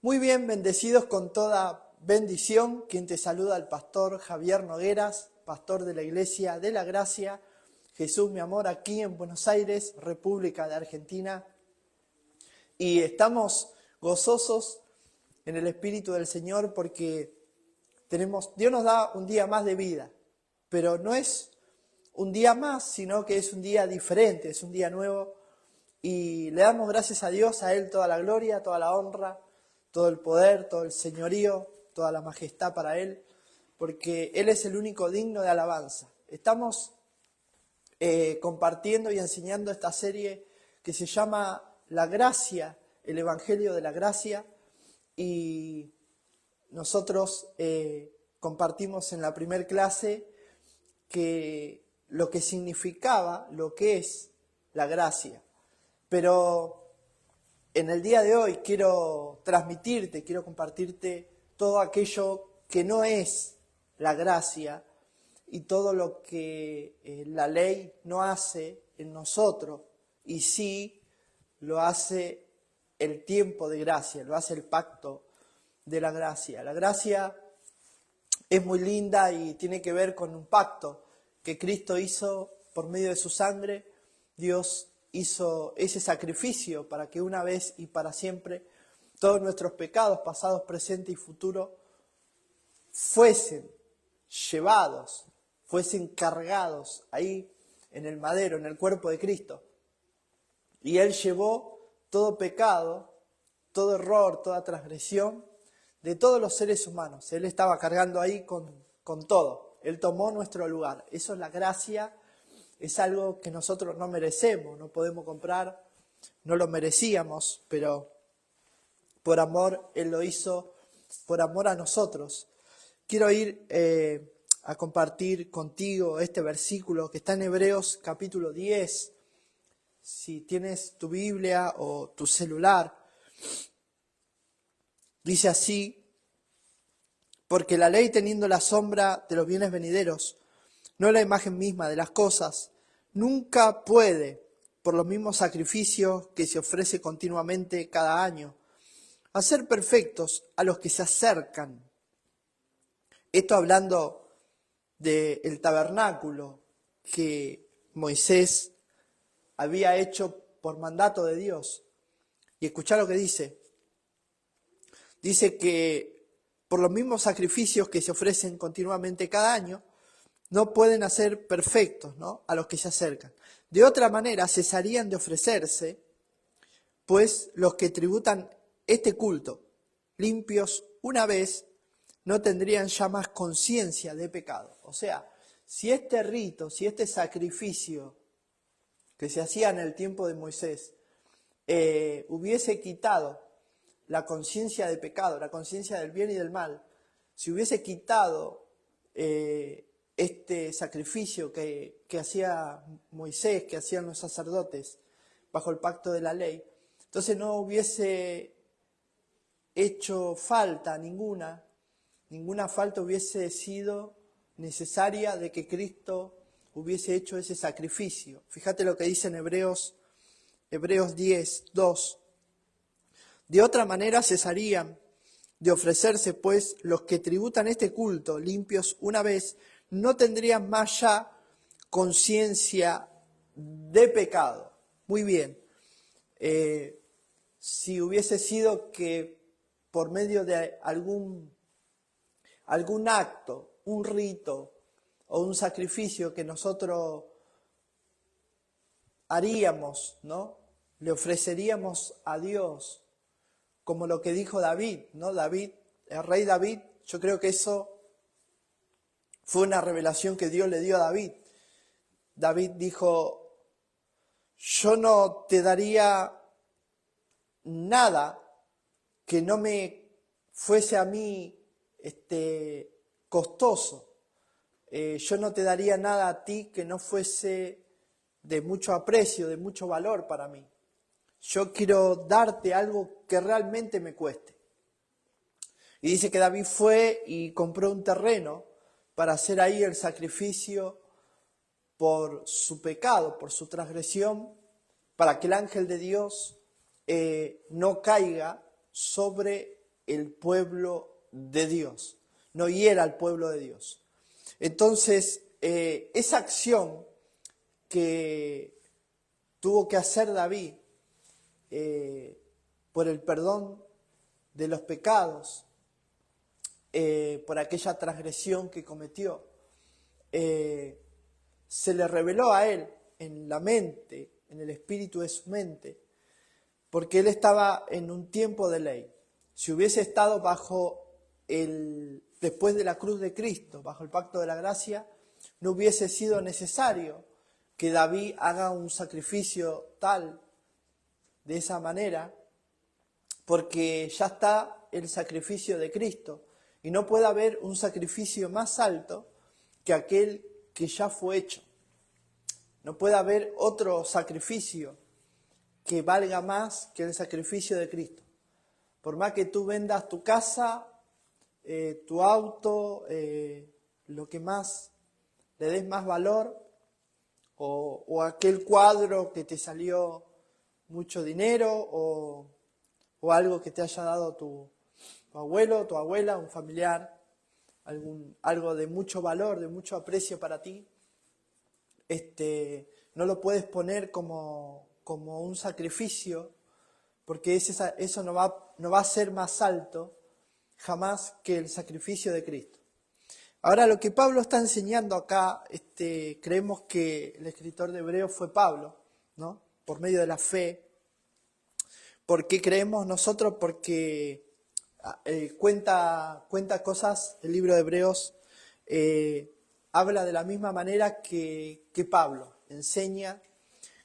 Muy bien, bendecidos con toda bendición. Quien te saluda, el pastor Javier Nogueras, pastor de la Iglesia de la Gracia. Jesús, mi amor, aquí en Buenos Aires, República de Argentina. Y estamos gozosos en el Espíritu del Señor porque Dios nos da un día más de vida, pero no es un día más, sino que es un día diferente, es un día nuevo. Y le damos gracias a Dios, a Él toda la gloria, toda la honra, todo el poder, todo el señorío, toda la majestad para Él, porque Él es el único digno de alabanza. Estamos compartiendo y enseñando esta serie que se llama La Gracia, el Evangelio de la Gracia, y nosotros compartimos en la primer clase que lo que significaba, lo que es la gracia. Pero en el día de hoy quiero compartirte todo aquello que no es la gracia y todo lo que la ley no hace en nosotros, y sí lo hace el tiempo de gracia, lo hace el pacto de la gracia. La gracia es muy linda y tiene que ver con un pacto que Cristo hizo por medio de su sangre. Dios hizo ese sacrificio para que una vez y para siempre todos nuestros pecados, pasados, presentes y futuros, fuesen llevados, fuesen cargados ahí en el madero, en el cuerpo de Cristo. Y Él llevó todo pecado, todo error, toda transgresión de todos los seres humanos. Él estaba cargando ahí con todo. Él tomó nuestro lugar. Eso es la gracia. Es algo que nosotros no merecemos, no podemos comprar, no lo merecíamos, pero por amor Él lo hizo, por amor a nosotros. Quiero ir a compartir contigo este versículo que está en Hebreos capítulo 10. Si tienes tu Biblia o tu celular, dice así: porque la ley, teniendo la sombra de los bienes venideros, no la imagen misma de las cosas, nunca puede, por los mismos sacrificios que se ofrece continuamente cada año, hacer perfectos a los que se acercan. Esto hablando del tabernáculo que Moisés había hecho por mandato de Dios. Y escuchá lo que dice. Dice que por los mismos sacrificios que se ofrecen continuamente cada año, no pueden hacer perfectos, ¿no?, a los que se acercan. De otra manera, cesarían de ofrecerse, pues los que tributan este culto, limpios una vez, no tendrían ya más conciencia de pecado. O sea, si este rito, si este sacrificio que se hacía en el tiempo de Moisés hubiese quitado la conciencia de pecado, la conciencia del bien y del mal, si hubiese quitado este sacrificio que hacía Moisés, que hacían los sacerdotes bajo el pacto de la ley, entonces no hubiese hecho falta ninguna falta hubiese sido necesaria de que Cristo hubiese hecho ese sacrificio. Fíjate lo que dice en Hebreos 10, 2. De otra manera cesarían de ofrecerse, pues los que tributan este culto, limpios una vez, no tendrían más ya conciencia de pecado. Muy bien. Si hubiese sido que por medio de algún acto, un rito o un sacrificio que nosotros haríamos, ¿no?, le ofreceríamos a Dios, como lo que dijo David, ¿no? David, el rey David, yo creo que eso fue una revelación que Dios le dio a David. David dijo: yo no te daría nada que no me fuese a mí costoso. Yo no te daría nada a ti que no fuese de mucho aprecio, de mucho valor para mí. Yo quiero darte algo que realmente me cueste. Y dice que David fue y compró un terreno para hacer ahí el sacrificio por su pecado, por su transgresión, para que el ángel de Dios no caiga sobre el pueblo de Dios, no hiera al pueblo de Dios. Entonces, esa acción que tuvo que hacer David por el perdón de los pecados, por aquella transgresión que cometió, se le reveló a él en la mente, en el espíritu de su mente, porque él estaba en un tiempo de ley. Si hubiese estado después de la cruz de Cristo, bajo el pacto de la gracia, no hubiese sido necesario que David haga un sacrificio tal, de esa manera, porque ya está el sacrificio de Cristo, y no puede haber un sacrificio más alto que aquel que ya fue hecho. No puede haber otro sacrificio que valga más que el sacrificio de Cristo. Por más que tú vendas tu casa, tu auto, lo que más le des más valor, o aquel cuadro que te salió mucho dinero, o algo que te haya dado tu abuelo, tu abuela, un familiar, algo de mucho valor, de mucho aprecio para ti, no lo puedes poner como un sacrificio, porque eso no va a ser más alto jamás que el sacrificio de Cristo. Ahora, lo que Pablo está enseñando acá, creemos que el escritor de Hebreos fue Pablo, ¿no? Por medio de la fe. ¿Por qué creemos nosotros? Porque cuenta cosas, el libro de Hebreos habla de la misma manera que Pablo, enseña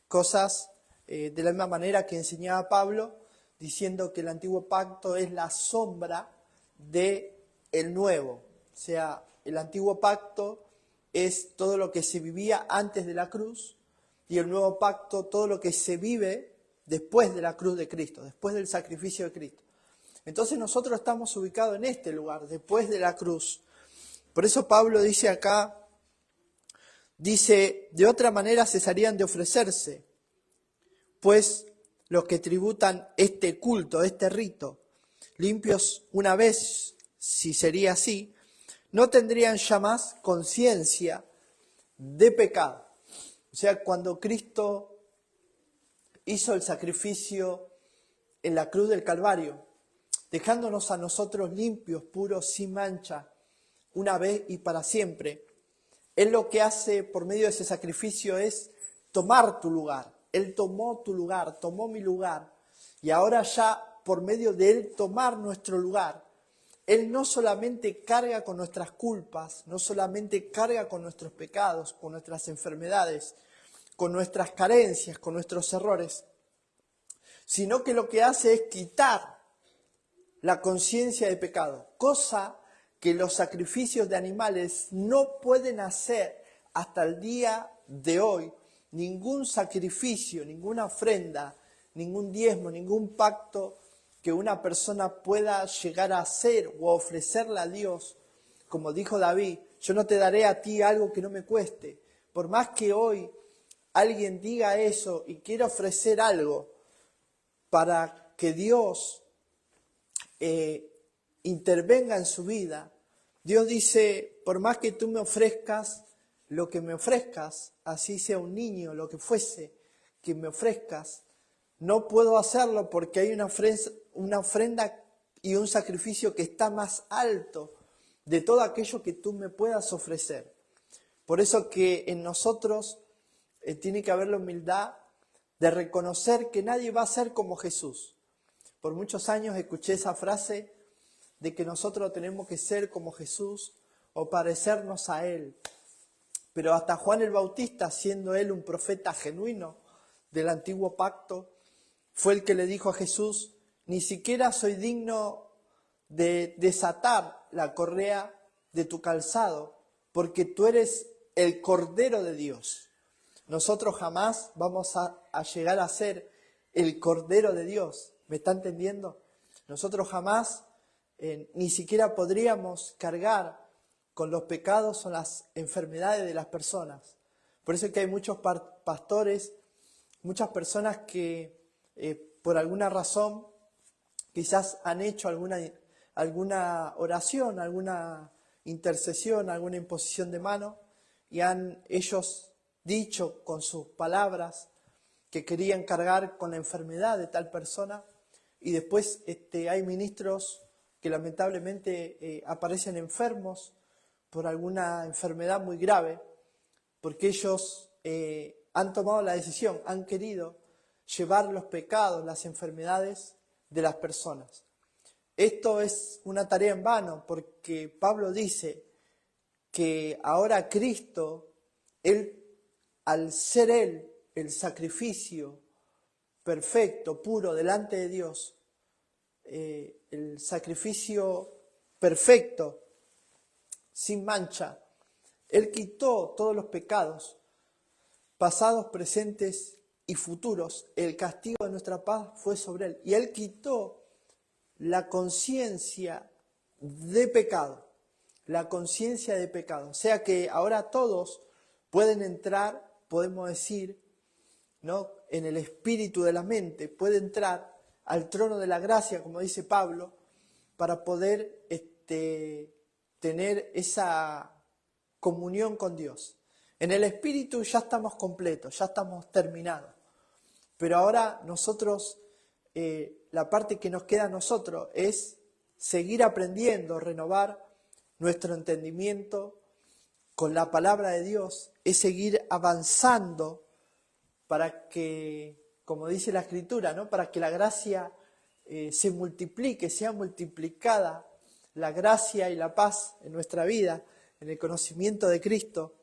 cosas de la misma manera que enseñaba Pablo, diciendo que el antiguo pacto es la sombra del nuevo. O sea, el antiguo pacto es todo lo que se vivía antes de la cruz, y el nuevo pacto todo lo que se vive después de la cruz de Cristo, después del sacrificio de Cristo. Entonces nosotros estamos ubicados en este lugar, después de la cruz. Por eso Pablo dice acá, de otra manera cesarían de ofrecerse, pues los que tributan este culto, este rito, limpios una vez, si sería así, no tendrían ya más conciencia de pecado. O sea, cuando Cristo hizo el sacrificio en la cruz del Calvario, dejándonos a nosotros limpios, puros, sin mancha, una vez y para siempre, Él lo que hace por medio de ese sacrificio es tomar tu lugar. Él tomó tu lugar, tomó mi lugar, y ahora ya por medio de Él tomar nuestro lugar, Él no solamente carga con nuestras culpas, no solamente carga con nuestros pecados, con nuestras enfermedades, con nuestras carencias, con nuestros errores, sino que lo que hace es quitar la conciencia de pecado, cosa que los sacrificios de animales no pueden hacer hasta el día de hoy. Ningún sacrificio, ninguna ofrenda, ningún diezmo, ningún pacto que una persona pueda llegar a hacer o a ofrecerle a Dios, como dijo David, yo no te daré a ti algo que no me cueste. Por más que hoy alguien diga eso y quiera ofrecer algo para que Dios intervenga en su vida, Dios dice, por más que tú me ofrezcas lo que me ofrezcas, así sea un niño, lo que fuese que me ofrezcas, no puedo hacerlo porque hay una ofrenda y un sacrificio que está más alto de todo aquello que tú me puedas ofrecer. Por eso que en nosotros tiene que haber la humildad de reconocer que nadie va a ser como Jesús. Por muchos años escuché esa frase de que nosotros tenemos que ser como Jesús o parecernos a Él. Pero hasta Juan el Bautista, siendo él un profeta genuino del antiguo pacto, fue el que le dijo a Jesús, ni siquiera soy digno de desatar la correa de tu calzado, porque tú eres el Cordero de Dios. Nosotros jamás vamos a llegar a ser el Cordero de Dios. ¿Me está entendiendo? Nosotros jamás ni siquiera podríamos cargar con los pecados o las enfermedades de las personas. Por eso es que hay muchos pastores, muchas personas que por alguna razón quizás han hecho alguna alguna oración, alguna intercesión, alguna imposición de mano, y han ellos dicho con sus palabras que querían cargar con la enfermedad de tal persona, y después hay ministros que lamentablemente aparecen enfermos por alguna enfermedad muy grave, porque ellos han tomado la decisión, han querido llevar los pecados, las enfermedades de las personas. Esto es una tarea en vano, porque Pablo dice que ahora Cristo, al ser Él el sacrificio perfecto, puro, delante de Dios, el sacrificio perfecto, sin mancha, Él quitó todos los pecados, pasados, presentes y futuros. El castigo de nuestra paz fue sobre Él, y Él quitó la conciencia de pecado, la conciencia de pecado. O sea que ahora todos pueden entrar, podemos decir, ¿no?, en el espíritu de la mente, puede entrar al trono de la gracia, como dice Pablo, para poder tener esa comunión con Dios. En el espíritu ya estamos completos, ya estamos terminados, pero ahora nosotros, la parte que nos queda a nosotros es seguir aprendiendo, renovar nuestro entendimiento con la palabra de Dios, es seguir avanzando para que, como dice la Escritura, ¿no?, para que la gracia se multiplique, sea multiplicada la gracia y la paz en nuestra vida, en el conocimiento de Cristo.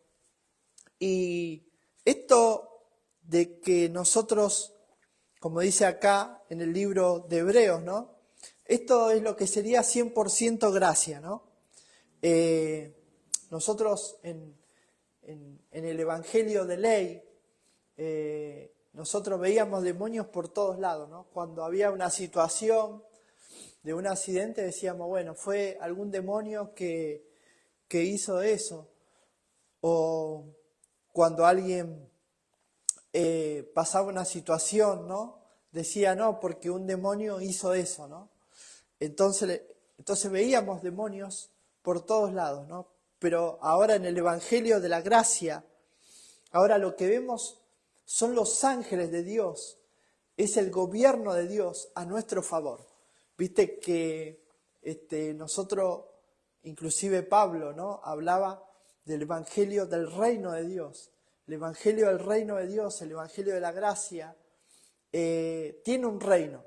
Y esto de que nosotros, como dice acá en el libro de Hebreos, ¿no?, esto es lo que sería 100% gracia, ¿no? Nosotros en el Evangelio de ley, nosotros veíamos demonios por todos lados, ¿no? Cuando había una situación de un accidente decíamos, bueno, fue algún demonio que hizo eso. O cuando alguien pasaba una situación, ¿no?, decía, no, porque un demonio hizo eso, ¿no? Entonces veíamos demonios por todos lados, ¿no? Pero ahora en el Evangelio de la gracia, ahora lo que vemos son los ángeles de Dios, es el gobierno de Dios a nuestro favor. Viste que nosotros, inclusive Pablo, ¿no?, hablaba del Evangelio del reino de Dios. El Evangelio del reino de Dios, el Evangelio de la gracia, tiene un reino.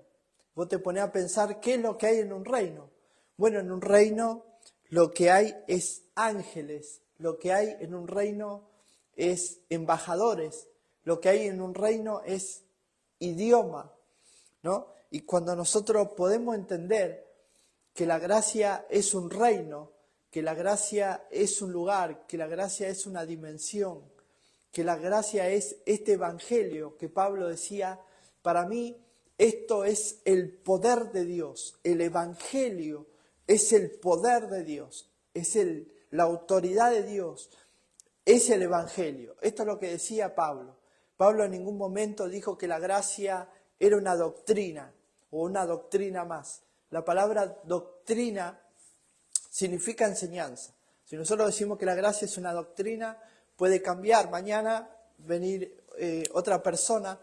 Vos te ponés a pensar, ¿qué es lo que hay en un reino? Bueno, en un reino lo que hay es ángeles, lo que hay en un reino es embajadores, lo que hay en un reino es idioma, ¿no? Y cuando nosotros podemos entender que la gracia es un reino, que la gracia es un lugar, que la gracia es una dimensión, que la gracia es este evangelio que Pablo decía, para mí esto es el poder de Dios, el evangelio es el poder de Dios, es la autoridad de Dios, es el evangelio. Esto es lo que decía Pablo. Pablo en ningún momento dijo que la gracia era una doctrina o una doctrina más. La palabra doctrina significa enseñanza. Si nosotros decimos que la gracia es una doctrina, puede cambiar. Mañana venir otra persona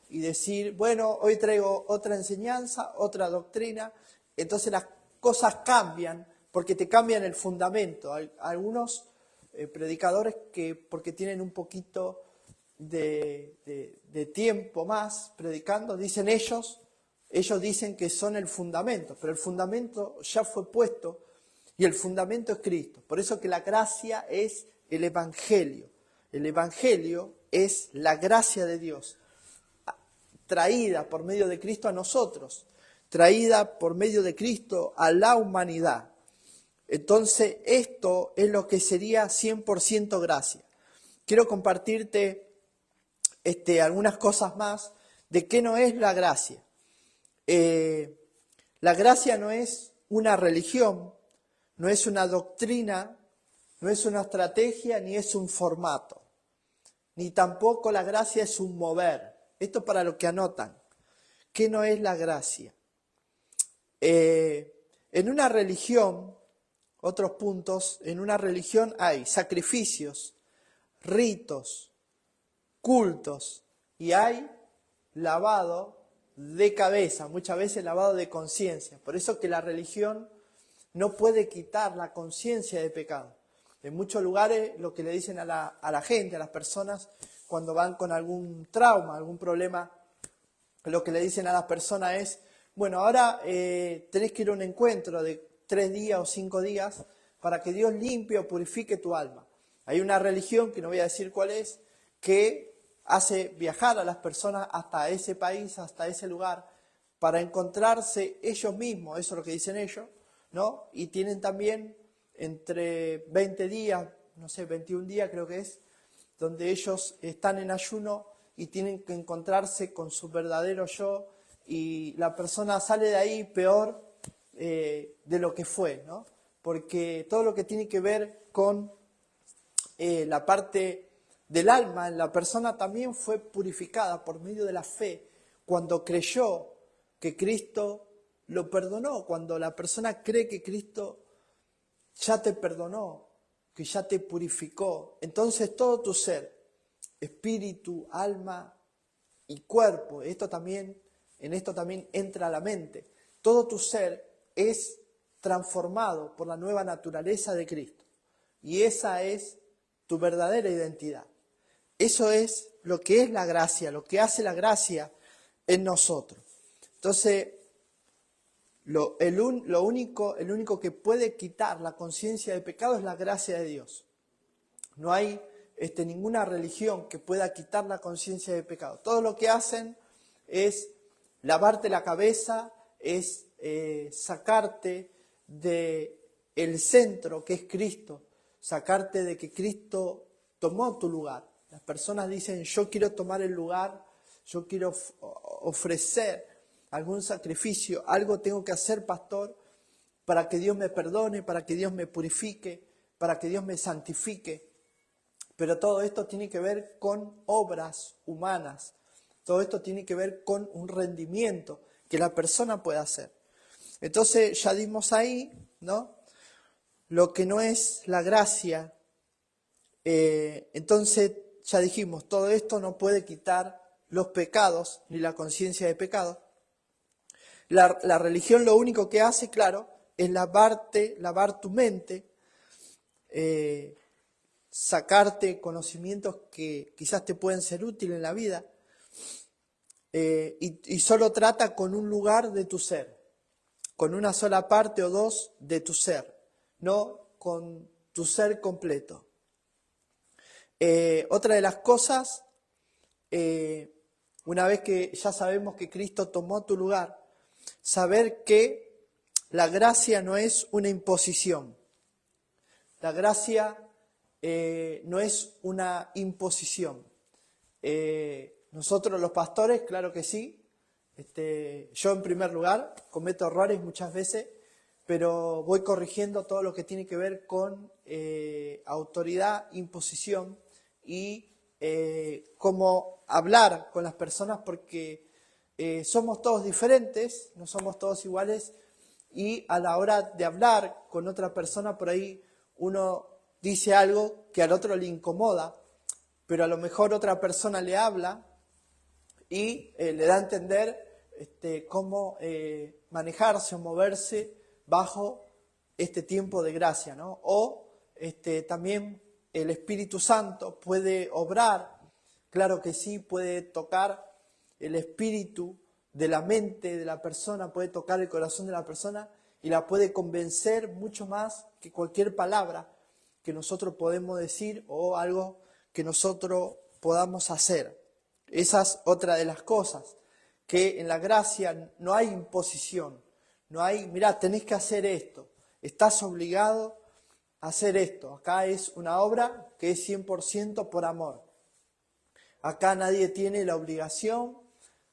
y decir, bueno, hoy traigo otra enseñanza, otra doctrina. Entonces las cosas cambian porque te cambian el fundamento. Hay algunos predicadores que, porque tienen un poquito de tiempo más predicando, dicen ellos dicen que son el fundamento, pero el fundamento ya fue puesto y el fundamento es Cristo. Por eso que la gracia es el evangelio. El evangelio es la gracia de Dios, traída por medio de Cristo a nosotros, traída por medio de Cristo a la humanidad. Entonces, esto es lo que sería 100% gracia. Quiero compartirte algunas cosas más de qué no es la gracia. La gracia no es una religión, no es una doctrina, no es una estrategia, ni es un formato. Ni tampoco la gracia es un mover. Esto para los que anotan. ¿Qué no es la gracia? En En una religión, otros puntos, en una religión hay sacrificios, ritos, cultos y hay lavado de cabeza, muchas veces lavado de conciencia. Por eso que la religión no puede quitar la conciencia de pecado. En muchos lugares lo que le dicen a la gente, a las personas, cuando van con algún trauma, algún problema, lo que le dicen a las personas es, bueno, ahora tenés que ir a un encuentro de 3 días o 5 días para que Dios limpie o purifique tu alma. Hay una religión, que no voy a decir cuál es, que hace viajar a las personas hasta ese país, hasta ese lugar, para encontrarse ellos mismos, eso es lo que dicen ellos, ¿no? Y tienen también entre 20 días, no sé, 21 días creo que es, donde ellos están en ayuno y tienen que encontrarse con su verdadero yo, y la persona sale de ahí peor de lo que fue, ¿no? Porque todo lo que tiene que ver con la parte del alma en la persona también fue purificada por medio de la fe, cuando creyó que Cristo lo perdonó, cuando la persona cree que Cristo ya te perdonó, que ya te purificó, entonces todo tu ser, espíritu, alma y cuerpo, en esto también entra la mente, todo tu ser es transformado por la nueva naturaleza de Cristo. Y esa es tu verdadera identidad. Eso es lo que es la gracia, lo que hace la gracia en nosotros. Entonces, el único que puede quitar la conciencia de pecado es la gracia de Dios. No hay ninguna religión que pueda quitar la conciencia de pecado. Todo lo que hacen es lavarte la cabeza, es sacarte del centro que es Cristo, sacarte de que Cristo tomó tu lugar. Las personas dicen, yo quiero tomar el lugar, yo quiero ofrecer algún sacrificio, algo tengo que hacer, pastor, para que Dios me perdone, para que Dios me purifique, para que Dios me santifique. Pero todo esto tiene que ver con obras humanas, todo esto tiene que ver con un rendimiento que la persona puede hacer. Entonces ya dimos ahí, ¿no? Lo que no es la gracia, entonces ya dijimos, todo esto no puede quitar los pecados ni la conciencia de pecado. La religión lo único que hace, claro, es lavar tu mente, sacarte conocimientos que quizás te pueden ser útiles en la vida, y solo trata con un lugar de tu ser, con una sola parte o dos de tu ser, no con tu ser completo. Otra de las cosas, una vez que ya sabemos que Cristo tomó tu lugar, saber que la gracia no es una imposición. La gracia no es una imposición. Nosotros los pastores, claro que sí. Yo en primer lugar cometo errores muchas veces, pero voy corrigiendo todo lo que tiene que ver con autoridad, imposición y cómo hablar con las personas, porque somos todos diferentes, no somos todos iguales, y a la hora de hablar con otra persona por ahí uno dice algo que al otro le incomoda, pero a lo mejor otra persona le habla y le da a entender cómo manejarse o moverse bajo este tiempo de gracia, ¿no? O también el Espíritu Santo puede obrar, claro que sí, puede tocar el espíritu de la mente de la persona, puede tocar el corazón de la persona y la puede convencer mucho más que cualquier palabra que nosotros podemos decir o algo que nosotros podamos hacer. Esa es otra de las cosas, que en la gracia no hay imposición, no hay, mirá, tenés que hacer esto, estás obligado a hacer esto. Acá es una obra que es 100% por amor. Acá nadie tiene la obligación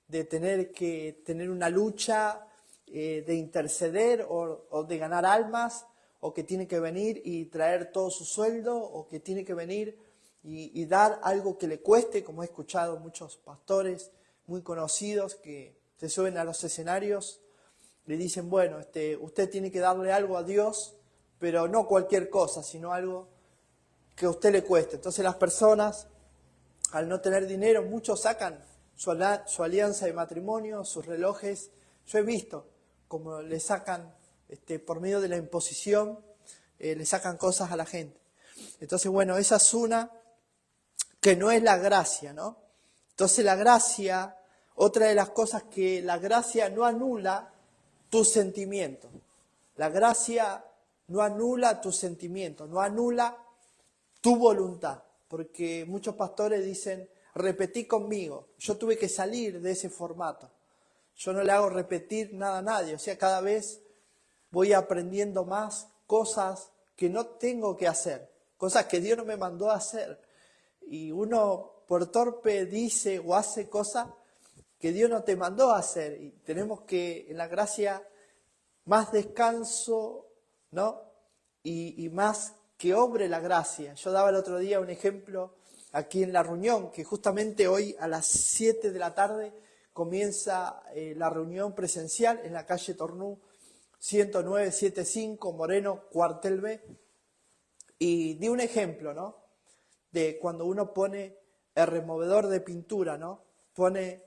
de tener que tener una lucha, de interceder o de ganar almas, o que tiene que venir y traer todo su sueldo, o que tiene que venir y dar algo que le cueste, como he escuchado muchos pastores muy conocidos que se suben a los escenarios le dicen, bueno, usted tiene que darle algo a Dios, pero no cualquier cosa, sino algo que a usted le cueste. Entonces las personas, al no tener dinero, muchos sacan su alianza de matrimonio, sus relojes. Yo he visto como le sacan, por medio de la imposición, le sacan cosas a la gente. Entonces, bueno, esa es una que no es la gracia, ¿no? Entonces la gracia, otra de las cosas que la gracia no anula tus sentimientos. La gracia no anula tus sentimientos, no anula tu voluntad. Porque muchos pastores dicen, repetí conmigo. Yo tuve que salir de ese formato. Yo no le hago repetir nada a nadie. O sea, cada vez voy aprendiendo más cosas que no tengo que hacer. Cosas que Dios no me mandó a hacer. Y uno por torpe dice o hace cosas que Dios no te mandó a hacer. Y tenemos que, en la gracia, más descanso, ¿no? Y más que obre la gracia. Yo daba el otro día un ejemplo aquí en la reunión, que justamente hoy a las 7 de la tarde comienza la reunión presencial en la calle Tornú 10975, Moreno, Cuartel B. Y di un ejemplo, ¿no? De cuando uno pone el removedor de pintura, ¿no? Pone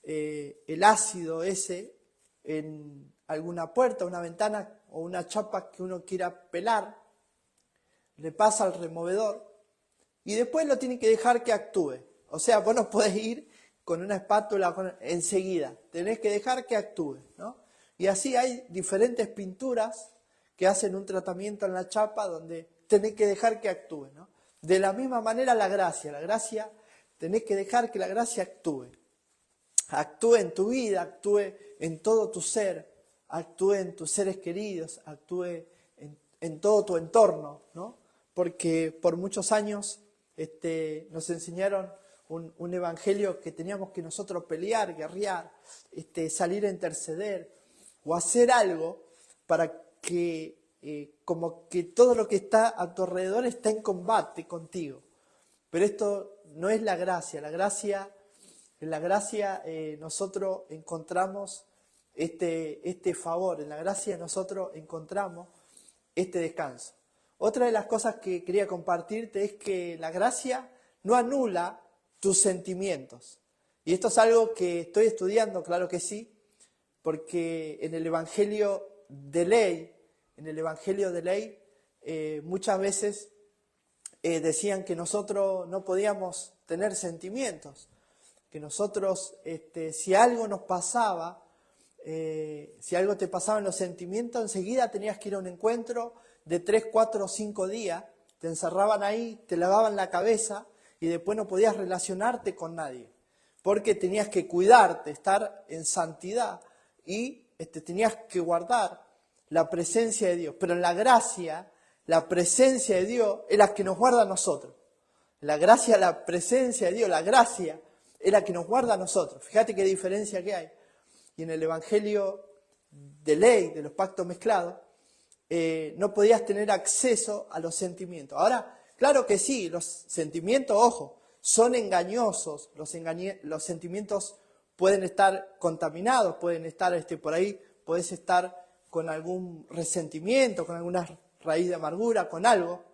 el ácido ese en alguna puerta, una ventana o una chapa que uno quiera pelar, le pasa al removedor y después lo tiene que dejar que actúe. O sea, vos no podés ir con una espátula enseguida, tenés que dejar que actúe, ¿no? Y así hay diferentes pinturas que hacen un tratamiento en la chapa donde tenés que dejar que actúe, ¿no? De la misma manera la gracia tenés que dejar que la gracia actúe en tu vida, actúe en todo tu ser, actúe en tus seres queridos, actúe en todo tu entorno, ¿no? Porque por muchos años nos enseñaron un evangelio que teníamos que nosotros pelear, guerrear, salir a interceder o hacer algo para que como que todo lo que está a tu alrededor está en combate contigo. Pero esto no es la gracia. En la gracia nosotros encontramos este favor, en la gracia nosotros encontramos este descanso. Otra de las cosas que quería compartirte es que la gracia no anula tus sentimientos. Y esto es algo que estoy estudiando, claro que sí, porque en el Evangelio de ley, muchas veces decían que nosotros no podíamos tener sentimientos, que nosotros, si algo nos pasaba, si algo te pasaba en los sentimientos, enseguida tenías que ir a un encuentro de 3, 4 o 5 días, te encerraban ahí, te lavaban la cabeza y después no podías relacionarte con nadie, porque tenías que cuidarte, estar en santidad y tenías que guardar la presencia de Dios. Pero en la gracia, la presencia de Dios es la que nos guarda a nosotros. La gracia, la presencia de Dios, la gracia es la que nos guarda a nosotros. Fíjate qué diferencia que hay. Y en el Evangelio de ley, de los pactos mezclados, no podías tener acceso a los sentimientos. Ahora, claro que sí, los sentimientos, ojo, son engañosos. Los sentimientos pueden estar contaminados, pueden estar por ahí, podés estar con algún resentimiento, con alguna raíz de amargura, con algo.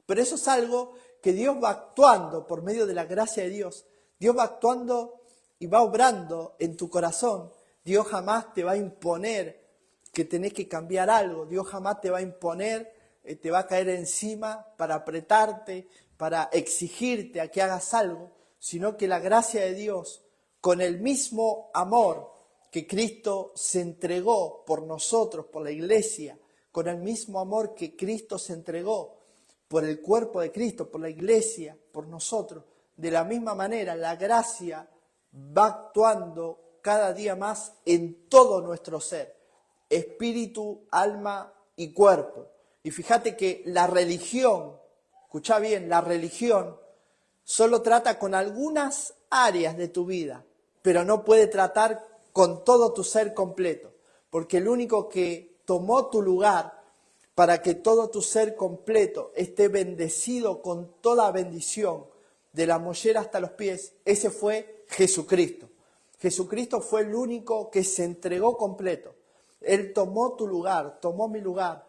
Pero eso es algo que Dios va actuando por medio de la gracia de Dios. Dios va actuando y va obrando en tu corazón. Dios jamás te va a imponer que tenés que cambiar algo. Dios jamás te va a imponer, te va a caer encima para apretarte, para exigirte a que hagas algo, sino que la gracia de Dios, con el mismo amor que Cristo se entregó por nosotros, por la iglesia, con el mismo amor que Cristo se entregó por el cuerpo de Cristo, por la iglesia, por nosotros, de la misma manera la gracia va actuando cada día más en todo nuestro ser, espíritu, alma y cuerpo. Y fíjate que la religión, escuchá bien, la religión solo trata con algunas áreas de tu vida, pero no puede tratar con todo tu ser completo, porque el único que tomó tu lugar para que todo tu ser completo esté bendecido con toda bendición, de la mollera hasta los pies, ese fue Jesucristo. Jesucristo fue el único que se entregó completo. Él tomó tu lugar, tomó mi lugar.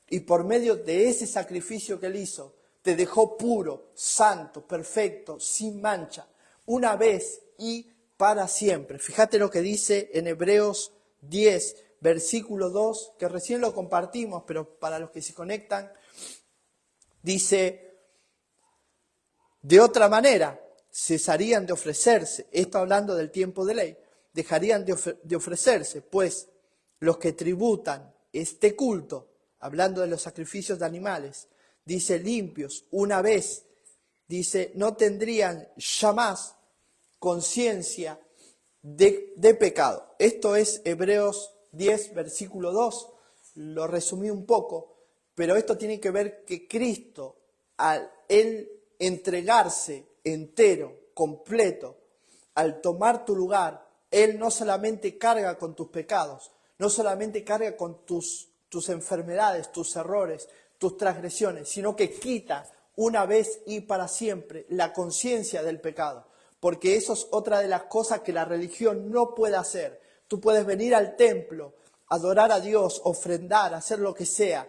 Y por medio de ese sacrificio que Él hizo, te dejó puro, santo, perfecto, sin mancha, una vez y para siempre. Fíjate lo que dice en Hebreos 10, versículo 2, que recién lo compartimos, pero para los que se conectan, dice: de otra manera, cesarían de ofrecerse, esto hablando del tiempo de ley, dejarían de ofrecerse, pues los que tributan este culto, hablando de los sacrificios de animales, dice limpios, una vez, dice, no tendrían jamás conciencia de pecado. Esto es Hebreos 10, versículo 2, lo resumí un poco, pero esto tiene que ver que Cristo, al Él entregarse entero, completo, al tomar tu lugar, Él no solamente carga con tus pecados, no solamente carga con tus enfermedades, tus errores, tus transgresiones, sino que quita una vez y para siempre la conciencia del pecado. Porque eso es otra de las cosas que la religión no puede hacer. Tú puedes venir al templo, adorar a Dios, ofrendar, hacer lo que sea,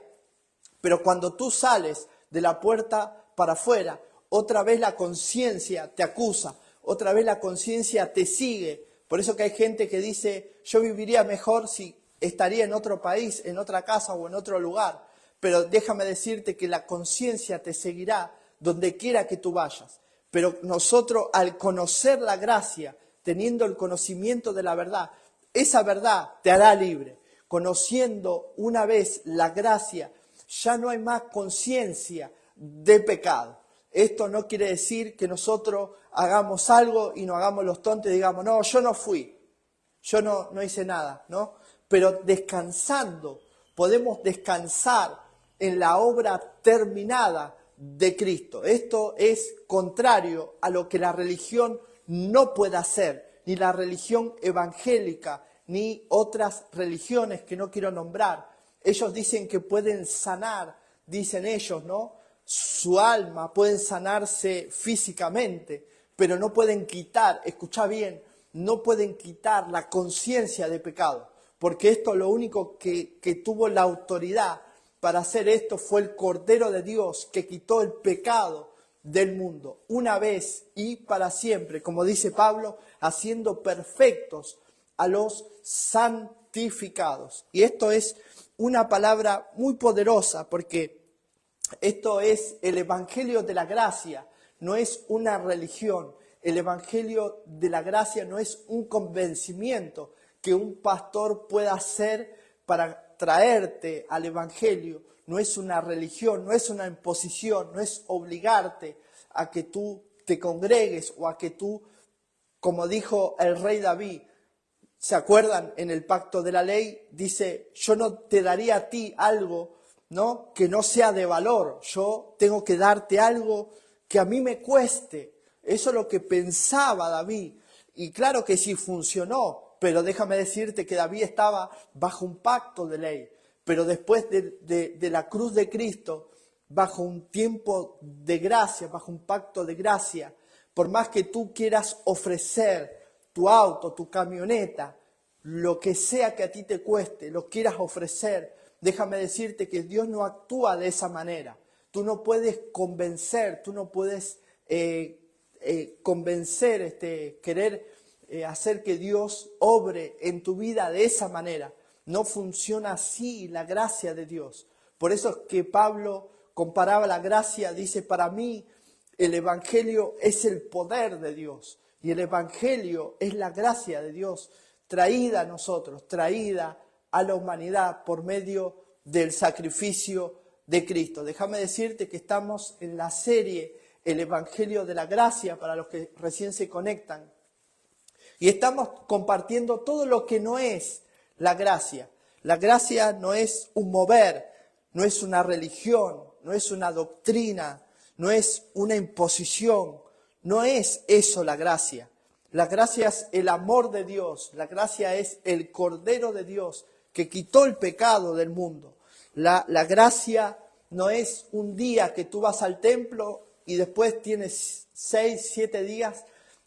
pero cuando tú sales de la puerta para afuera, otra vez la conciencia te acusa, otra vez la conciencia te sigue. Por eso que hay gente que dice, yo viviría mejor si estaría en otro país, en otra casa o en otro lugar. Pero déjame decirte que la conciencia te seguirá donde quiera que tú vayas. Pero nosotros, al conocer la gracia, teniendo el conocimiento de la verdad, esa verdad te hará libre. Conociendo una vez la gracia, ya no hay más conciencia de pecado. Esto no quiere decir que nosotros hagamos algo y nos hagamos los tontos y digamos, no, yo no fui, yo no hice nada, ¿no? Pero descansando, podemos descansar en la obra terminada de Cristo. Esto es contrario a lo que la religión no puede hacer, ni la religión evangélica, ni otras religiones que no quiero nombrar. Ellos dicen que pueden sanar, dicen ellos, ¿no? Su alma, pueden sanarse físicamente, pero no pueden quitar, escucha bien, no pueden quitar la conciencia de pecado, porque esto lo único que tuvo la autoridad para hacer esto fue el Cordero de Dios que quitó el pecado del mundo, una vez y para siempre, como dice Pablo, haciendo perfectos a los santificados. Y esto es una palabra muy poderosa porque esto es el Evangelio de la Gracia, no es una religión. El Evangelio de la Gracia no es un convencimiento que un pastor pueda hacer para traerte al Evangelio. No es una religión, no es una imposición, no es obligarte a que tú te congregues o a que tú, como dijo el rey David, ¿se acuerdan? En el pacto de la ley dice, yo no te daría a ti algo, ¿no?, que no sea de valor. Yo tengo que darte algo que a mí me cueste. Eso es lo que pensaba David. Y claro que sí funcionó, pero déjame decirte que David estaba bajo un pacto de ley. Pero después de la cruz de Cristo, bajo un tiempo de gracia, bajo un pacto de gracia, por más que tú quieras ofrecer tu auto, tu camioneta, lo que sea que a ti te cueste, lo quieras ofrecer, déjame decirte que Dios no actúa de esa manera. Tú no puedes convencer, tú no puedes convencer, querer hacer que Dios obre en tu vida de esa manera. No funciona así la gracia de Dios. Por eso es que Pablo comparaba la gracia, dice, para mí el Evangelio es el poder de Dios y el Evangelio es la gracia de Dios traída a nosotros, traída a la humanidad por medio del sacrificio de Cristo. Déjame decirte que estamos en la serie El Evangelio de la Gracia para los que recién se conectan y estamos compartiendo todo lo que no es la gracia. La gracia no es un mover, no es una religión, no es una doctrina, no es una imposición, no es eso la gracia. La gracia es el amor de Dios, la gracia es el Cordero de Dios que quitó el pecado del mundo. La gracia no es un día que tú vas al templo y después tienes 6, 7 días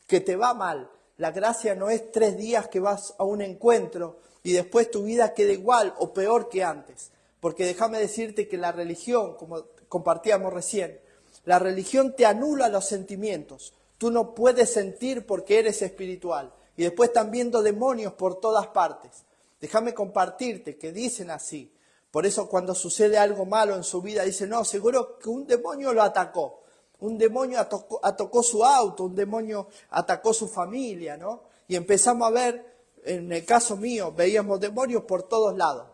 que te va mal. La gracia no es 3 días que vas a un encuentro y después tu vida queda igual o peor que antes. Porque déjame decirte que la religión, como compartíamos recién, la religión te anula los sentimientos. Tú no puedes sentir porque eres espiritual. Y después están viendo demonios por todas partes. Déjame compartirte que dicen así. Por eso cuando sucede algo malo en su vida, dicen, no, seguro que un demonio lo atacó. Un demonio atacó su auto, un demonio atacó su familia, ¿no? Y empezamos a ver, en el caso mío, veíamos demonios por todos lados.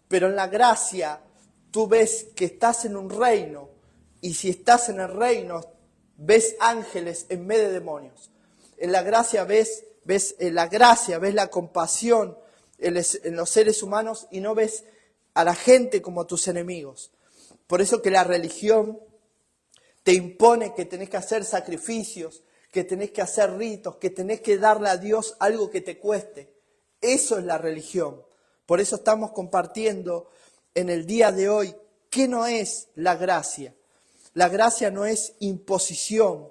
Pero en la gracia, tú ves que estás en un reino, y si estás en el reino, ves ángeles en vez de demonios. En la gracia ves la compasión en los seres humanos y no ves a la gente como tus enemigos. Por eso que la religión te impone que tenés que hacer sacrificios, que tenés que hacer ritos, que tenés que darle a Dios algo que te cueste. Eso es la religión. Por eso estamos compartiendo en el día de hoy qué no es la gracia. La gracia no es imposición,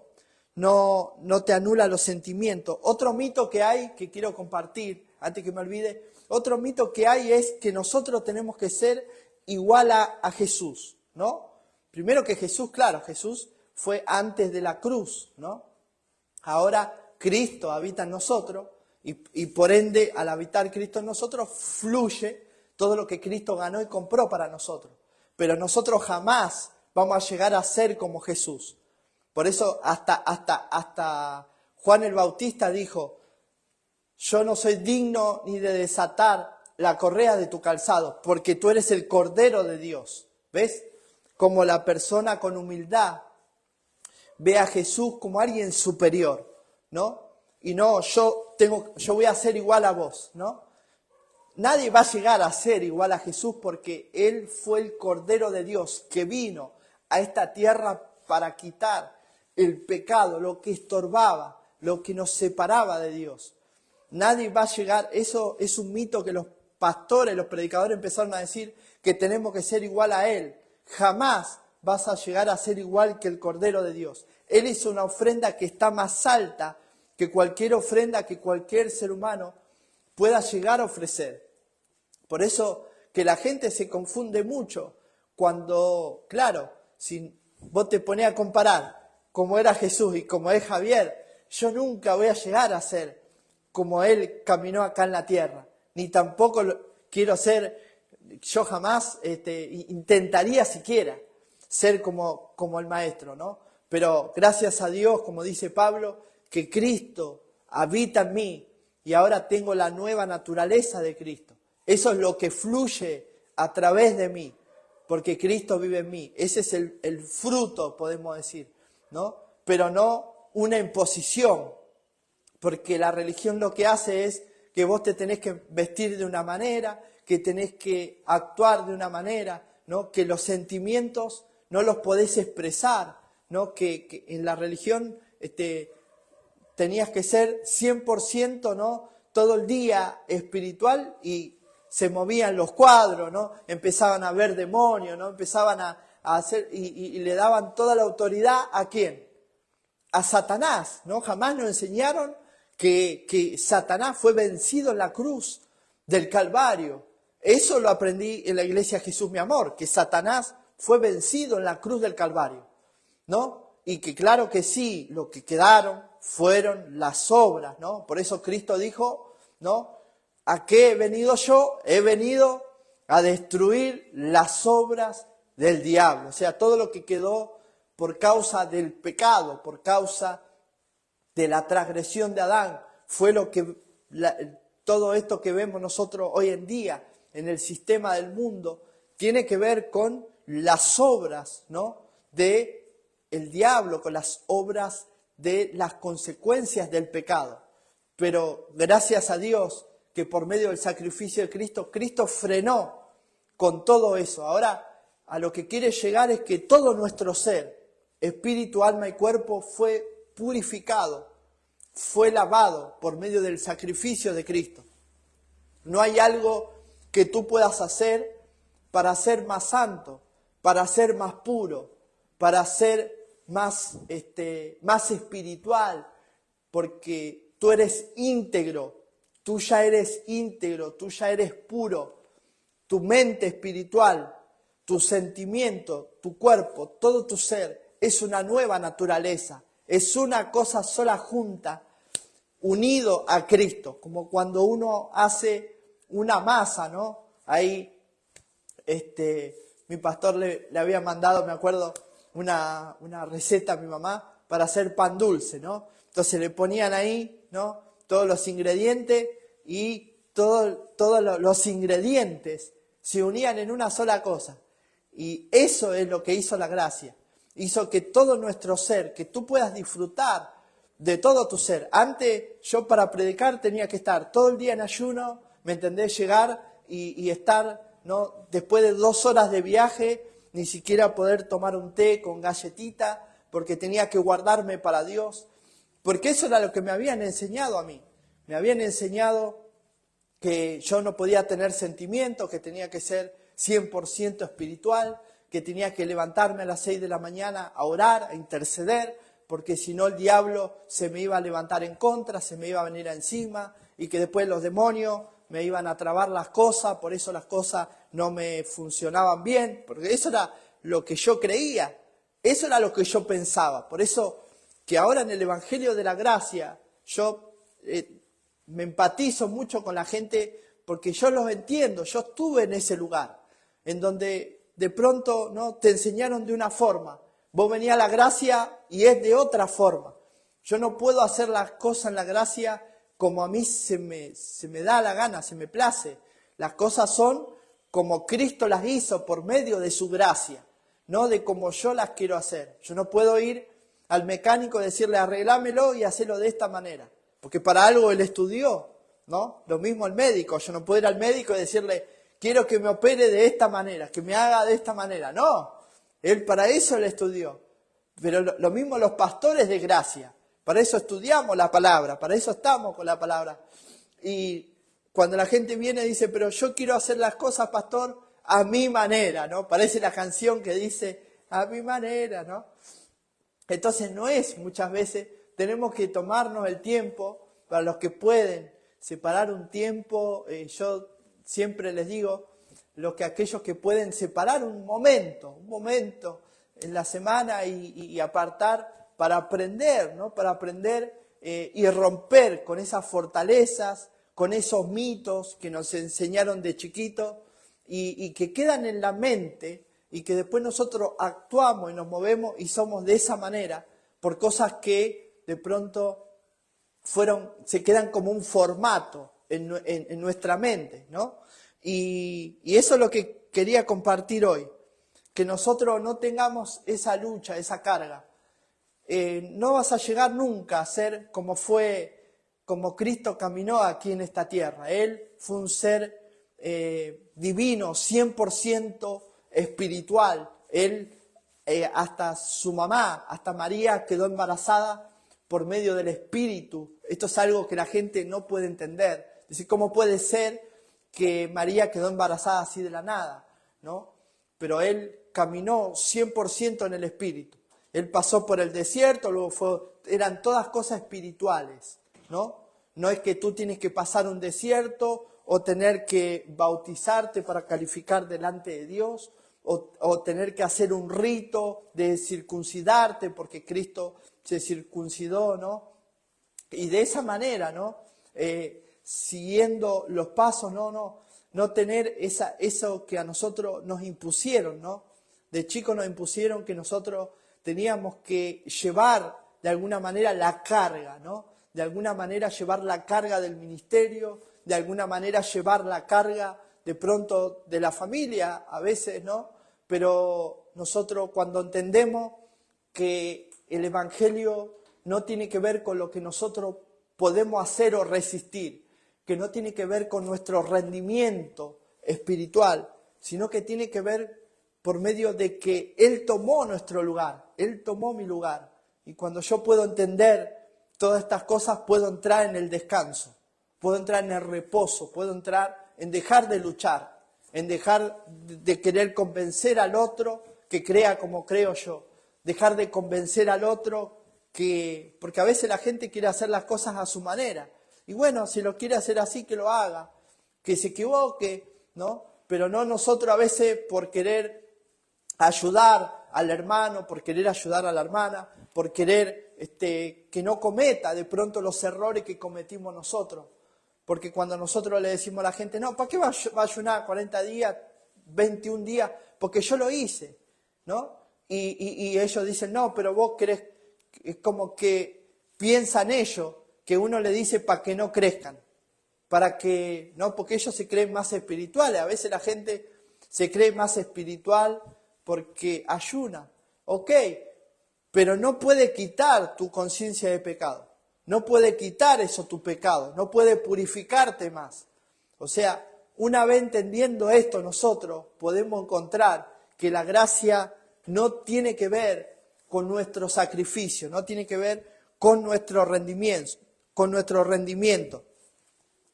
no te anula los sentimientos. Otro mito que hay, que quiero compartir, antes que me olvide, otro mito que hay es que nosotros tenemos que ser igual a Jesús, ¿no? Primero que Jesús, claro, Jesús fue antes de la cruz, ¿no? Ahora Cristo habita en nosotros y por ende al habitar Cristo en nosotros fluye todo lo que Cristo ganó y compró para nosotros. Pero nosotros jamás vamos a llegar a ser como Jesús. Por eso hasta Juan el Bautista dijo, yo no soy digno ni de desatar la correa de tu calzado, porque tú eres el Cordero de Dios. ¿Ves? Como la persona con humildad ve a Jesús como alguien superior, ¿no? Y no, yo voy a ser igual a vos, ¿no? Nadie va a llegar a ser igual a Jesús porque Él fue el Cordero de Dios que vino a esta tierra para quitar el pecado, lo que estorbaba, lo que nos separaba de Dios. Nadie va a llegar, eso es un mito que los pastores, los predicadores empezaron a decir que tenemos que ser igual a Él. Jamás vas a llegar a ser igual que el Cordero de Dios. Él hizo una ofrenda que está más alta que cualquier ofrenda que cualquier ser humano pueda llegar a ofrecer. Por eso que la gente se confunde mucho cuando, claro, si vos te ponés a comparar cómo era Jesús y cómo es Javier, yo nunca voy a llegar a ser como Él caminó acá en la tierra, ni tampoco quiero ser, yo jamás intentaría siquiera ser como el Maestro, ¿no? Pero gracias a Dios, como dice Pablo, que Cristo habita en mí y ahora tengo la nueva naturaleza de Cristo. Eso es lo que fluye a través de mí, porque Cristo vive en mí. Ese es el fruto, podemos decir, ¿no? Pero no una imposición, porque la religión lo que hace es que vos te tenés que vestir de una manera, que tenés que actuar de una manera, ¿no? Que los sentimientos no los podés expresar, ¿no? Que en la religión tenías que ser 100%, ¿no? Todo el día espiritual y se movían los cuadros, ¿no? Empezaban a ver demonios, ¿no? Empezaban a hacer y le daban toda la autoridad ¿a quién? A Satanás, ¿no? Jamás nos enseñaron que Satanás fue vencido en la cruz del Calvario. Eso lo aprendí en la iglesia Jesús mi amor, que Satanás fue vencido en la cruz del Calvario, ¿no? Y que claro que sí, lo que quedaron fueron las obras, ¿no? Por eso Cristo dijo, ¿no? ¿A qué he venido yo? He venido a destruir las obras del diablo. O sea, todo lo que quedó por causa del pecado, por causa de la transgresión de Adán, fue lo que todo esto que vemos nosotros hoy en día en el sistema del mundo tiene que ver con las obras, ¿no? de el diablo, con las obras de las consecuencias del pecado. Pero gracias a Dios que por medio del sacrificio de Cristo, Cristo frenó con todo eso. Ahora, a lo que quiere llegar es que todo nuestro ser, espíritu, alma y cuerpo, fue purificado, fue lavado por medio del sacrificio de Cristo. No hay algo que tú puedas hacer para ser más santo, para ser más puro, para ser más espiritual, porque tú eres íntegro. tú ya eres íntegro, tú ya eres puro, tu mente espiritual, tu sentimiento, tu cuerpo, todo tu ser es una nueva naturaleza, es una cosa sola junta, unido a Cristo, como cuando uno hace una masa, ¿no? Ahí, mi pastor le había mandado, me acuerdo, una receta a mi mamá para hacer pan dulce, ¿no? Entonces le ponían ahí, ¿no? Todos los ingredientes y todos los ingredientes se unían en una sola cosa. Y eso es lo que hizo la gracia. Hizo que todo nuestro ser, que tú puedas disfrutar de todo tu ser. Antes yo para predicar tenía que estar todo el día en ayuno, ¿me entendés? Llegar y estar, ¿no? Después de 2 horas de viaje, ni siquiera poder tomar un té con galletita, porque tenía que guardarme para Dios. Porque eso era lo que me habían enseñado a mí. Me habían enseñado que yo no podía tener sentimientos, que tenía que ser 100% espiritual, que tenía que levantarme a las 6 de la mañana a orar, a interceder, porque si no el diablo se me iba a levantar en contra, se me iba a venir encima, y que después los demonios me iban a trabar las cosas, por eso las cosas no me funcionaban bien, porque eso era lo que yo creía, eso era lo que yo pensaba. Por eso que ahora en el Evangelio de la Gracia yo me empatizo mucho con la gente, porque yo los entiendo, yo estuve en ese lugar, en donde de pronto, ¿no?, te enseñaron de una forma, vos venís a la gracia y es de otra forma. Yo no puedo hacer las cosas en la gracia como a mí se me da la gana, se me place. Las cosas son como Cristo las hizo por medio de su gracia, no de como yo las quiero hacer. Yo no puedo ir al mecánico y decirle arreglámelo y hacerlo de esta manera, porque para algo él estudió, ¿no? Lo mismo el médico, yo no puedo ir al médico y decirle quiero que me opere de esta manera, que me haga de esta manera, no. Él para eso él estudió. Pero lo mismo los pastores de gracia. Para eso estudiamos la palabra, para eso estamos con la palabra. Y cuando la gente viene y dice, pero yo quiero hacer las cosas, pastor, a mi manera, ¿no? Parece la canción que dice, a mi manera, ¿no? Entonces no es, muchas veces, tenemos que tomarnos el tiempo, para los que pueden, separar un tiempo, yo siempre les digo, aquellos que pueden separar un momento en la semana y apartar para aprender, ¿no? Para aprender y romper con esas fortalezas, con esos mitos que nos enseñaron de chiquito y que quedan en la mente y que después nosotros actuamos y nos movemos y somos de esa manera por cosas que de pronto se quedan como un formato en nuestra mente, ¿no? Y eso es lo que quería compartir hoy, que nosotros no tengamos esa lucha, esa carga. No vas a llegar nunca a ser como Cristo caminó aquí en esta tierra. Él fue un ser divino, 100% espiritual. Él, hasta su mamá, hasta María, quedó embarazada por medio del Espíritu. Esto es algo que la gente no puede entender. Es decir, ¿cómo puede ser que María quedó embarazada así de la nada, ¿no? Pero él caminó 100% en el Espíritu. Él pasó por el desierto, luego eran todas cosas espirituales, ¿no? No es que tú tienes que pasar un desierto o tener que bautizarte para calificar delante de Dios o tener que hacer un rito de circuncidarte porque Cristo se circuncidó, ¿no? Y de esa manera, ¿no? Siguiendo los pasos, no tener eso que a nosotros nos impusieron, ¿no? De chicos nos impusieron que nosotros teníamos que llevar de alguna manera la carga, ¿no? De alguna manera llevar la carga del ministerio, de alguna manera llevar la carga de pronto de la familia, a veces, ¿no? Pero nosotros cuando entendemos que el Evangelio no tiene que ver con lo que nosotros podemos hacer o resistir, que no tiene que ver con nuestro rendimiento espiritual, sino que tiene que ver por medio de que Él tomó nuestro lugar, Él tomó mi lugar. Y cuando yo puedo entender todas estas cosas, puedo entrar en el descanso, puedo entrar en el reposo, puedo entrar en dejar de luchar, en dejar de querer convencer al otro que crea como creo yo, dejar de convencer al otro porque a veces la gente quiere hacer las cosas a su manera. Y bueno, si lo quiere hacer así, que lo haga, que se equivoque, ¿no? Pero no nosotros a veces por querer ayudar al hermano, por querer ayudar a la hermana, por querer que no cometa de pronto los errores que cometimos nosotros. Porque cuando nosotros le decimos a la gente, no, ¿para qué va a ayunar 40 días, 21 días? Porque yo lo hice, ¿no? Y ellos dicen, no, pero vos querés, es como que piensan ellos que uno le dice para que no crezcan, para que, no, porque ellos se creen más espirituales. A veces la gente se cree más espiritual porque ayuna, ok, pero no puede quitar tu conciencia de pecado, no puede quitar eso tu pecado, no puede purificarte más. O sea, una vez entendiendo esto nosotros podemos encontrar que la gracia no tiene que ver con nuestro sacrificio, no tiene que ver con nuestro rendimiento,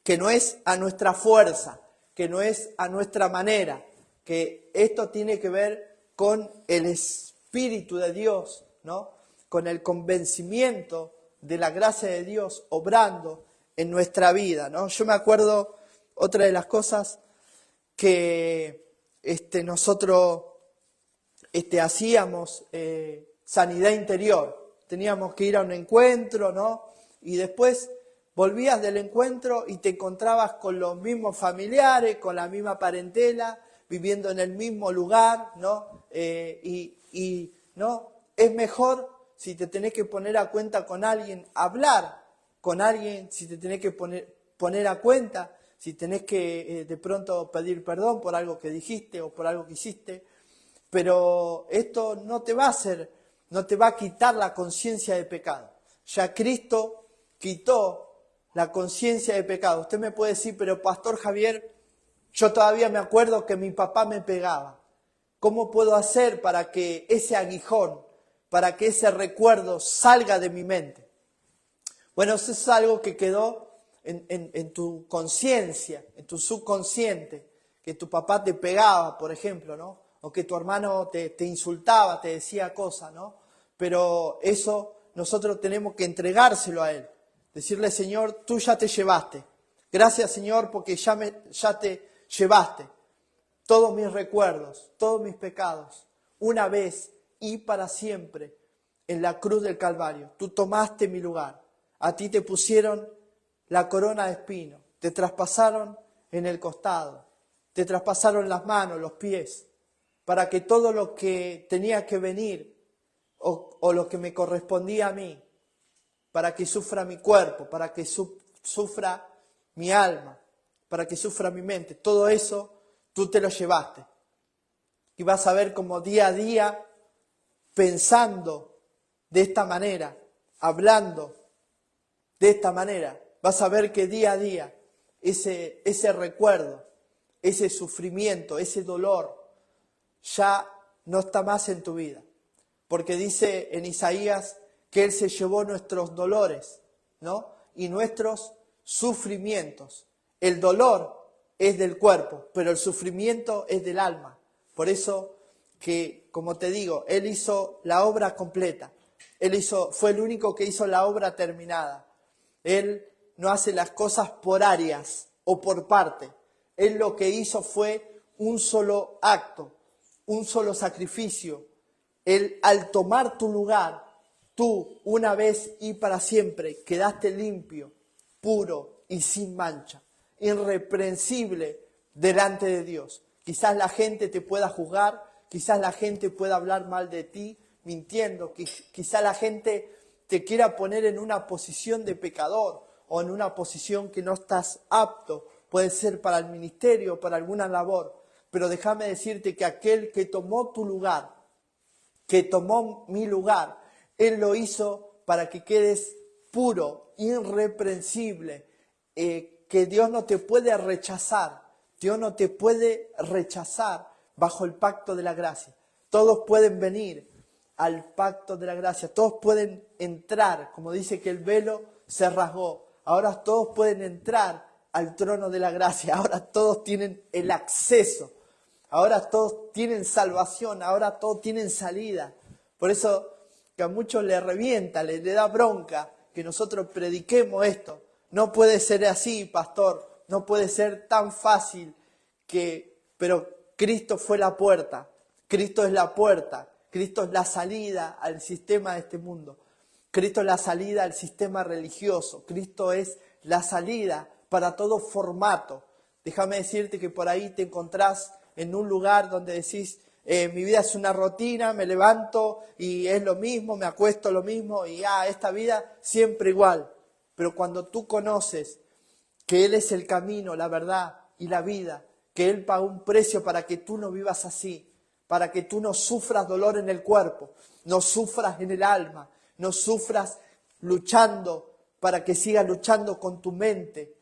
que no es a nuestra fuerza, que no es a nuestra manera, que esto tiene que ver con el Espíritu de Dios, ¿no? Con el convencimiento de la gracia de Dios obrando en nuestra vida, ¿no? Yo me acuerdo otra de las cosas que nosotros hacíamos, sanidad interior. Teníamos que ir a un encuentro, ¿no? Y después volvías del encuentro y te encontrabas con los mismos familiares, con la misma parentela, viviendo en el mismo lugar, ¿no? ¿no? Es mejor, si te tenés que poner a cuenta con alguien, hablar con alguien, si te tenés que poner a cuenta, si tenés que de pronto pedir perdón por algo que dijiste o por algo que hiciste, pero esto no te va a hacer, no te va a quitar la conciencia de pecado. Ya Cristo quitó la conciencia de pecado. Usted me puede decir, pero Pastor Javier, yo todavía me acuerdo que mi papá me pegaba. ¿Cómo puedo hacer para que ese aguijón, para que ese recuerdo salga de mi mente? Bueno, eso es algo que quedó en tu conciencia, en tu subconsciente, que tu papá te pegaba, por ejemplo, ¿no? O que tu hermano te insultaba, te decía cosas, ¿no? Pero eso nosotros tenemos que entregárselo a Él. Decirle, Señor, tú ya te llevaste. Gracias, Señor, porque ya te llevaste todos mis recuerdos, todos mis pecados, una vez y para siempre en la cruz del Calvario. Tú tomaste mi lugar. A ti te pusieron la corona de espinos, te traspasaron en el costado, te traspasaron las manos, los pies, para que todo lo que tenía que venir o lo que me correspondía a mí, para que sufra mi cuerpo, para que sufra mi alma, para que sufra mi mente, todo eso tú te lo llevaste. Y vas a ver como día a día, pensando de esta manera, hablando de esta manera, vas a ver que día a día ese recuerdo, ese sufrimiento, ese dolor, ya no está más en tu vida. Porque dice en Isaías que Él se llevó nuestros dolores, ¿no? Y nuestros sufrimientos. El dolor es del cuerpo, pero el sufrimiento es del alma. Por eso que, como te digo, Él hizo la obra completa. Fue el único que hizo la obra terminada. Él no hace las cosas por áreas o por parte. Él lo que hizo fue un solo acto, un solo sacrificio. Él, al tomar tu lugar, tú, una vez y para siempre, quedaste limpio, puro y sin mancha, irreprensible delante de Dios. Quizás la gente te pueda juzgar, quizás la gente pueda hablar mal de ti, mintiendo, quizás la gente te quiera poner en una posición de pecador o en una posición que no estás apto, puede ser para el ministerio, para alguna labor, pero déjame decirte que aquel que tomó tu lugar, que tomó mi lugar, Él lo hizo para que quedes puro, irreprensible, que Dios no te puede rechazar, Dios no te puede rechazar bajo el pacto de la gracia. Todos pueden venir al pacto de la gracia, todos pueden entrar, como dice que el velo se rasgó, ahora todos pueden entrar al trono de la gracia, ahora todos tienen el acceso, ahora todos tienen salvación, ahora todos tienen salida. Por eso que a muchos les revienta, les da bronca que nosotros prediquemos esto. no puede ser así, pastor, no puede ser tan fácil pero Cristo fue la puerta, Cristo es la puerta, Cristo es la salida al sistema de este mundo, Cristo es la salida al sistema religioso, Cristo es la salida para todo formato. Déjame decirte que por ahí te encontrás en un lugar donde decís, mi vida es una rutina, me levanto y es lo mismo, me acuesto lo mismo y esta vida siempre igual. Pero cuando tú conoces que Él es el camino, la verdad y la vida, que Él pagó un precio para que tú no vivas así, para que tú no sufras dolor en el cuerpo, no sufras en el alma, no sufras luchando para que sigas luchando con tu mente,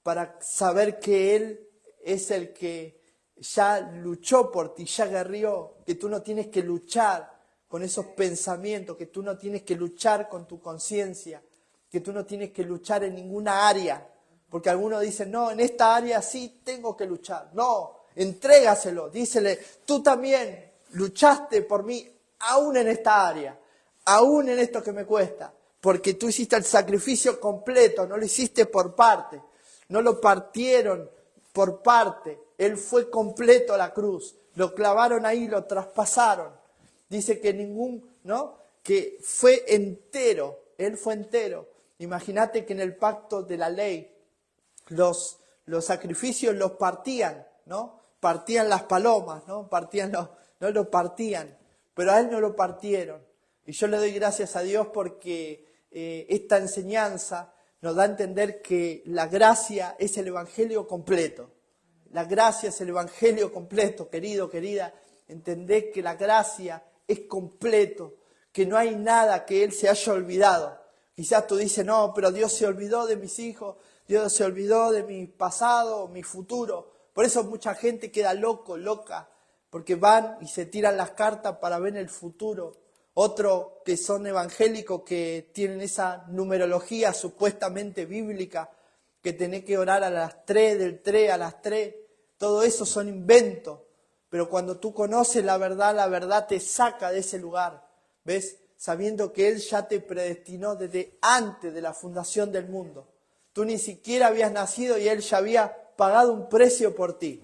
para saber que Él es el que ya luchó por ti, ya guerrió, que tú no tienes que luchar con esos pensamientos, que tú no tienes que luchar con tu conciencia, que tú no tienes que luchar en ninguna área, porque algunos dicen, no, en esta área sí tengo que luchar. No, entrégaselo, dísele, tú también luchaste por mí, aún en esta área, aún en esto que me cuesta, porque tú hiciste el sacrificio completo, no lo hiciste por parte, no lo partieron por parte, Él fue completo a la cruz, lo clavaron ahí, lo traspasaron. Dice que que fue entero, Él fue entero. Imagínate que en el pacto de la ley los sacrificios los partían, ¿no? Partían las palomas, ¿no? No lo partían, pero a Él no lo partieron. Y yo le doy gracias a Dios porque esta enseñanza nos da a entender que la gracia es el evangelio completo. La gracia es el evangelio completo, querido, querida. Entendé que la gracia es completo, que no hay nada que Él se haya olvidado. Quizás tú dices, no, pero Dios se olvidó de mis hijos, Dios se olvidó de mi pasado, mi futuro. Por eso mucha gente queda loca, porque van y se tiran las cartas para ver el futuro. Otros que son evangélicos, que tienen esa numerología supuestamente bíblica, que tenés que orar a las 3, del 3 a las 3. Todo eso son inventos. Pero cuando tú conoces la verdad te saca de ese lugar. ¿Ves? Sabiendo que Él ya te predestinó desde antes de la fundación del mundo. Tú ni siquiera habías nacido y Él ya había pagado un precio por ti.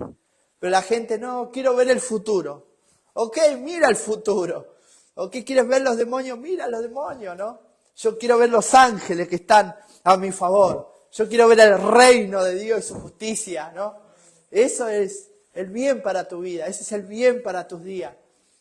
Pero la gente, no, quiero ver el futuro. Ok, mira el futuro. ¿O qué quieres ver los demonios? Mira los demonios, ¿no? Yo quiero ver los ángeles que están a mi favor. Yo quiero ver el reino de Dios y su justicia, ¿no? Eso es el bien para tu vida, ese es el bien para tus días.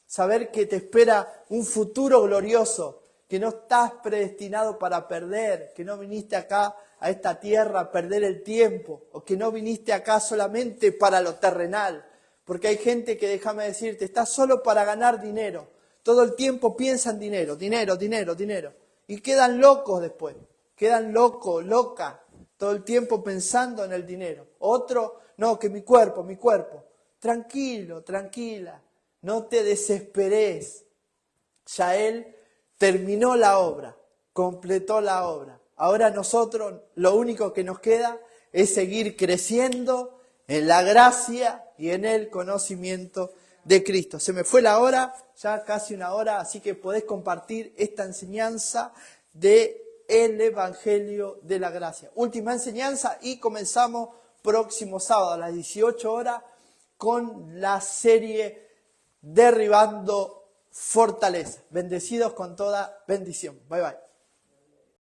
Saber que te espera un futuro glorioso, que no estás predestinado para perder, que no viniste acá a esta tierra a perder el tiempo, o que no viniste acá solamente para lo terrenal. Porque hay gente que, déjame decirte, está solo para ganar dinero. Todo el tiempo piensan dinero, dinero, dinero, dinero. Y quedan locos después, quedan locos, locas, todo el tiempo pensando en el dinero. Otro, no, que mi cuerpo. Tranquilo, tranquila, no te desesperes. Ya Él terminó la obra, completó la obra. Ahora nosotros lo único que nos queda es seguir creciendo en la gracia y en el conocimiento de Cristo. Se me fue la hora, ya casi una hora, así que podés compartir esta enseñanza del Evangelio de la Gracia. Última enseñanza y comenzamos próximo sábado a las 18 horas con la serie Derribando Fortaleza. Bendecidos con toda bendición. Bye bye.